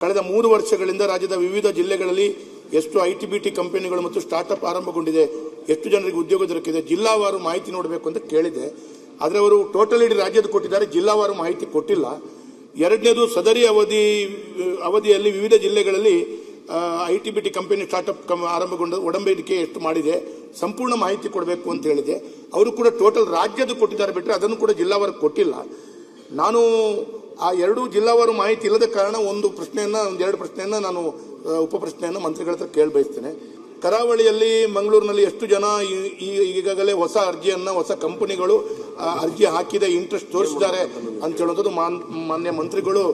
ಕಳೆದ 3 ವರ್ಷಗಳಿಂದ ರಾಜ್ಯದ ವಿವಿಧ ಜಿಲ್ಲೆಗಳಲ್ಲಿ ಎಷ್ಟು ಐಟಿ-ಬಿಟಿ ಕಂಪನಿಗಳು ಮತ್ತು ಸ್ಟಾರ್ಟ್ಅಪ್ ಆರಂಭಗೊಂಡಿದೆ, ಎಷ್ಟು ಜನರಿಗೆ ಉದ್ಯೋಗ ದೊರಕಿದೆ, ಜಿಲ್ಲಾವಾರು ಮಾಹಿತಿ ನೋಡಬೇಕು ಅಂತ ಕೇಳಿದೆ. ಆದರೆ ಅವರು ಟೋಟಲ್ ಇಡೀ ರಾಜ್ಯದ ಕೊಟ್ಟಿದ್ದಾರೆ, ಜಿಲ್ಲಾವಾರು ಮಾಹಿತಿ ಕೊಟ್ಟಿಲ್ಲ. ಎರಡನೇದು, ಸದರಿ ಅವಧಿಯಲ್ಲಿ ವಿವಿಧ ಜಿಲ್ಲೆಗಳಲ್ಲಿ ಐಟಿ-ಬಿಟಿ ಕಂಪನಿ ಸ್ಟಾರ್ಟ್ಅಪ್ ಆರಂಭಗೊಂಡ ಒಡಂಬಡಿಕೆ ಎಷ್ಟು ಮಾಡಿದೆ, ಸಂಪೂರ್ಣ ಮಾಹಿತಿ ಕೊಡಬೇಕು ಅಂತ ಹೇಳಿದೆ. ಅವರು ಕೂಡ ಟೋಟಲ್ ರಾಜ್ಯದ ಕೊಟ್ಟಿದ್ದಾರೆ ಬಿಟ್ಟರೆ ಅದನ್ನು ಕೂಡ ಜಿಲ್ಲಾವಾರು ಕೊಟ್ಟಿಲ್ಲ. ನಾನು ಆ ಎರಡೂ ಜಿಲ್ಲಾವಾರು ಮಾಹಿತಿ ಇಲ್ಲದ ಕಾರಣ ಒಂದೆರಡು ಪ್ರಶ್ನೆಯನ್ನು ನಾನು ಉಪ ಪ್ರಶ್ನೆಯನ್ನು ಮಂತ್ರಿಗಳ ಹತ್ರ ಕೇಳಬಯಸ್ತೇನೆ. ಕರಾವಳಿಯಲ್ಲಿ ಮಂಗಳೂರಿನಲ್ಲಿ ಎಷ್ಟು ಜನ ಈಗಾಗಲೇ ಹೊಸ ಕಂಪನಿಗಳು ಅರ್ಜಿ ಹಾಕಿದೆ, ಇಂಟ್ರೆಸ್ಟ್ ತೋರಿಸಿದ್ದಾರೆ ಅಂತ ಹೇಳೋದು ಮಾನ್ಯ ಮಂತ್ರಿಗಳು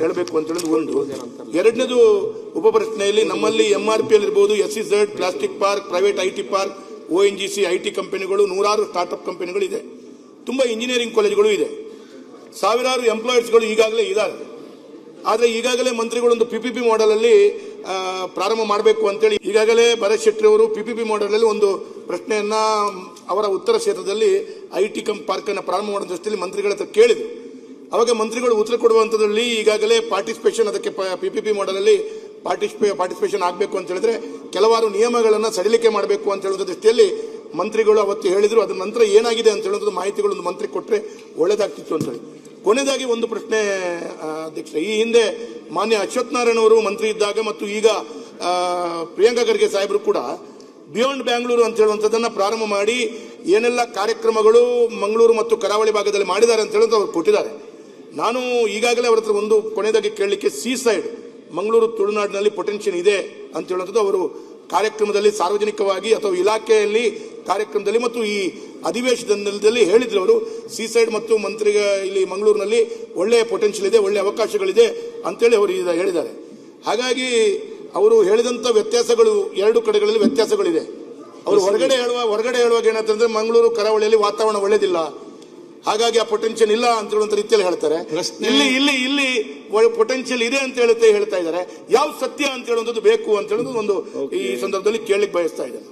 ಹೇಳಬೇಕು ಅಂತ ಹೇಳೋದು ಒಂದು. ಎರಡನೇದು ಉಪ ಪ್ರಶ್ನೆಯಲ್ಲಿ ನಮ್ಮಲ್ಲಿ MRPL ಇರ್ಬೋದು, SEZ, plastic park, private IT park, ONGC IT ಕಂಪನಿಗಳು, 100 ಸ್ಟಾರ್ಟ್ಅಪ್ ಕಂಪನಿಗಳು ಇದೆ. ತುಂಬಾ ಇಂಜಿನಿಯರಿಂಗ್ ಕಾಲೇಜುಗಳು ಇದೆ, ಸಾವಿರಾರು ಎಂಪ್ಲಾಯರ್ಸ್ಗಳು ಈಗಾಗಲೇ ಇದ್ದಾರೆ. ಆದರೆ ಈಗಾಗಲೇ ಮಂತ್ರಿಗಳೊಂದು PPP ಮಾಡೆಲ್ ಅಲ್ಲಿ ಪ್ರಾರಂಭ ಮಾಡಬೇಕು ಅಂತೇಳಿ ಈಗಾಗಲೇ ಭರತ್ ಶೆಟ್ಟಿ ಅವರು PPP ಮಾಡೆಲ್ ಅಲ್ಲಿ ಒಂದು ಪ್ರಶ್ನೆಯನ್ನ ಅವರ ಉತ್ತರ ಕ್ಷೇತ್ರದಲ್ಲಿ ಐಟಿ ಪಾರ್ಕ್ ಅನ್ನು ಪ್ರಾರಂಭ ಮಾಡೋ ದೃಷ್ಟಿಯಲ್ಲಿ ಮಂತ್ರಿಗಳ ಹತ್ರ ಕೇಳಿದ್ರು. ಅವಾಗ ಮಂತ್ರಿಗಳು ಉತ್ತರ ಕೊಡುವಂಥದ್ರಲ್ಲಿ ಈಗಾಗಲೇ ಪಾರ್ಟಿಸಿಪೇಷನ್, ಅದಕ್ಕೆ PPP ಮಾಡೆಲ್ ಅಲ್ಲಿ ಪಾರ್ಟಿಸಿಪೇಷನ್ ಆಗಬೇಕು ಅಂತ ಹೇಳಿದ್ರೆ ಕೆಲವಾರು ನಿಯಮಗಳನ್ನು ಸಡಿಲಿಕೆ ಮಾಡಬೇಕು ಅಂತ ಹೇಳೋದ್ರ ದೃಷ್ಟಿಯಲ್ಲಿ ಮಂತ್ರಿಗಳು ಅವತ್ತು ಹೇಳಿದ್ರು. ಅದರ ನಂತರ ಏನಾಗಿದೆ ಅಂತ ಹೇಳೋದು ಮಾಹಿತಿಗಳೊಂದು ಮಂತ್ರಿ ಕೊಟ್ಟರೆ ಒಳ್ಳೇದಾಗ್ತಿತ್ತು ಅಂತ ಹೇಳಿ. ಕೊನೆಯದಾಗಿ ಒಂದು ಪ್ರಶ್ನೆ ಅಧ್ಯಕ್ಷ, ಈ ಹಿಂದೆ ಮಾನ್ಯ ಅಶ್ವಥ್ ನಾರಾಯಣ ಅವರು ಮಂತ್ರಿ ಇದ್ದಾಗ ಮತ್ತು ಈಗ ಪ್ರಿಯಾಂಕಾ ಖರ್ಗೆ ಸಾಹೇಬರು ಕೂಡ ಬಿಯಾಂಡ್ ಬ್ಯಾಂಗ್ಳೂರು ಅಂತ ಹೇಳುವಂಥದ್ದನ್ನು ಪ್ರಾರಂಭ ಮಾಡಿ ಏನೆಲ್ಲ ಕಾರ್ಯಕ್ರಮಗಳು ಮಂಗಳೂರು ಮತ್ತು ಕರಾವಳಿ ಭಾಗದಲ್ಲಿ ಮಾಡಿದ್ದಾರೆ ಅಂತ ಹೇಳೋದು ಅವ್ರು ಕೊಟ್ಟಿದ್ದಾರೆ. ನಾನು ಈಗಾಗಲೇ ಅವ್ರ ಹತ್ರ ಒಂದು ಕೊನೆಯದಾಗಿ ಕೇಳಲಿಕ್ಕೆ, ಸೀಸೈಡ್ ಮಂಗಳೂರು ತುಳುನಾಡಿನಲ್ಲಿ ಪೊಟೆನ್ಷಿಯಲ್ ಇದೆ ಅಂತ ಹೇಳುವಂಥದ್ದು ಅವರು ಕಾರ್ಯಕ್ರಮದಲ್ಲಿ ಸಾರ್ವಜನಿಕವಾಗಿ ಅಥವಾ ಇಲಾಖೆಯಲ್ಲಿ ಕಾರ್ಯಕ್ರಮದಲ್ಲಿ ಮತ್ತು ಈ ಅಧಿವೇಶನದಲ್ಲಿ ಹೇಳಿದ್ರು. ಅವರು ಸೀಸೈಡ್ ಮತ್ತು ಇಲ್ಲಿ ಮಂಗಳೂರಿನಲ್ಲಿ ಒಳ್ಳೆಯ ಪೊಟೆನ್ಷಿಯಲ್ ಇದೆ, ಒಳ್ಳೆಯ ಅವಕಾಶಗಳಿದೆ ಅಂತೇಳಿ ಅವರು ಹೇಳಿದ್ದಾರೆ. ಹಾಗಾಗಿ ಅವರು ಹೇಳಿದಂಥ ವ್ಯತ್ಯಾಸಗಳು ಎರಡು ಕಡೆಗಳಲ್ಲಿ ವ್ಯತ್ಯಾಸಗಳಿದೆ. ಅವರು ಹೊರಗಡೆ ಹೇಳುವಾಗ ಏನಂತಂದ್ರೆ ಮಂಗಳೂರು ಕರಾವಳಿಯಲ್ಲಿ ವಾತಾವರಣ ಒಳ್ಳೆದಿಲ್ಲ, ಹಾಗಾಗಿ ಆ ಪೊಟೆನ್ಷಿಯಲ್ ಇಲ್ಲ ಅಂತ ಹೇಳುವಂತ ರೀತಿಯಲ್ಲಿ ಹೇಳ್ತಾರೆ. ಇಲ್ಲಿ ಪೊಟೆನ್ಷಿಯಲ್ ಇದೆ ಅಂತ ಹೇಳ್ತಾ ಇದ್ದಾರೆ. ಯಾವ ಸತ್ಯ ಅಂತ ಹೇಳುವಂಥದ್ದು ಬೇಕು ಅಂತ ಹೇಳೋದು ಒಂದು ಈ ಸಂದರ್ಭದಲ್ಲಿ ಕೇಳಲಿಕ್ಕೆ ಬಯಸ್ತಾ ಇದ್ದಾರೆ.